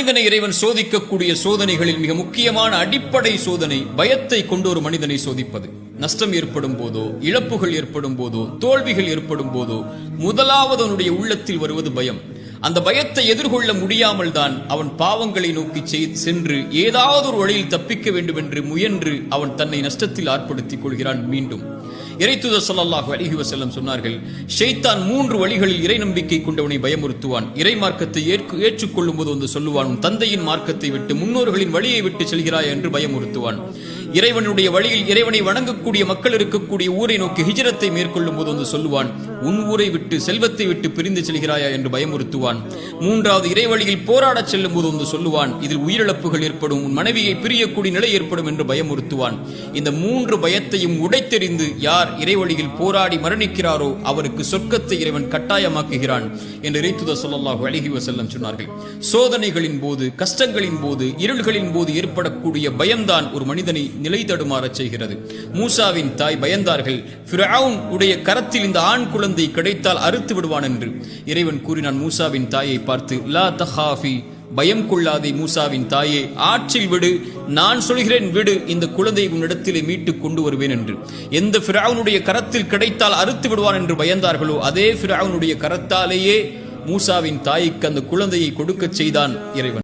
மனிதனை இறைவன் சோதிக்கக்கூடிய சோதனைகளில் மிக முக்கியமான அடிப்படை சோதனை பயத்தை கொண்டு ஒரு மனிதனை சோதிப்பது. நஷ்டம் ஏற்படும் போதோ, இழப்புகள் ஏற்படும் போதோ, தோல்விகள் ஏற்படும் போதோ முதலாவது அவனுடைய உள்ளத்தில் வருவது பயம். அந்த பயத்தை எதிர்கொள்ள முடியாமல் தான் அவன் பாவங்களை நோக்கி சென்று ஏதாவது ஒரு வழியில் தப்பிக்க வேண்டும் என்று முயன்று அவன் தன்னை நஷ்டத்தில் ஆட்படுத்திக் கொள்கிறான். மீண்டும் இறைத்தூதர் ஸல்லல்லாஹு அலைஹி வஸல்லம் சொன்னார்கள், ஷைத்தான் 3 வழிகளில் இறை நம்பிக்கை கொண்டவனை பயமுறுத்துவான். இறை மார்க்கத்தை ஏற்றுக்கொள்ளும் போது வந்து சொல்லுவான், தந்தையின் மார்க்கத்தை விட்டு முன்னோர்களின் வழியை விட்டு செல்கிறாய் என்று பயமுறுத்துவான். இறைவனுடைய வழியில் இறைவனை வணங்கக்கூடிய மக்கள் இருக்கக்கூடிய ஊரை நோக்கி ஹிஜ்ரத்தை மேற்கொள்ளும் போது வந்து சொல்லுவான், உன் ஊரை விட்டு செல்வத்தை விட்டு பிரிந்து செல்கிறாயா என்று பயமுறுத்துவான். 3வது இறை வழியில் போராடச் செல்லும் போது வந்து சொல்லுவான், இதில் உயிரிழப்புகள் ஏற்படும், உன் மனைவியை பிரியக்கூடிய நிலை ஏற்படும் என்று பயமுறுத்துவான். இந்த 3 பயத்தையும் உடைத்தெறிந்து யார் இறை வழியில் போராடி மரணிக்கிறாரோ அவருக்கு சொர்க்கத்தை இறைவன் கட்டாயமாக்குகிறான் என்று இறைத்தூதர் ஸல்லல்லாஹு அலைஹி வஸல்லம் சொன்னார்கள். சோதனைகளின் போது, கஷ்டங்களின் போது, இருள்களின் போது ஏற்படக்கூடிய பயம்தான் ஒரு மனிதனை நிலை தடுமாறச் செய்கிறது. மூசாவின் தாய் பயந்தார்கள், ஃபிரௌன் உடைய கரத்தில் இந்த ஆண் குழந்தை கிடைத்தால் அறுத்து விடுவான் என்று. இறைவன் கூறினான் மூசாவின் தாயை பார்த்து, லா தஹாஃபி, பயம் கொள்ளாதே மூசாவின் தாயே, ஆற்றில் விடு, நான் சொல்கிறேன் விடு, இந்த குழந்தையை உன்னிடத்திலே மீட்டு கொண்டு வருவேன் என்று. எந்த ஃபிரௌனுடைய கரத்தில் கிடைத்தால் அறுத்து விடுவான் என்று பயந்தார்களோ அதே ஃபிரௌனுடைய கரத்தாலேயே மூசாவின் தாய்க்கு அந்த குழந்தையை கொடுக்க செய்தான் இறைவன்.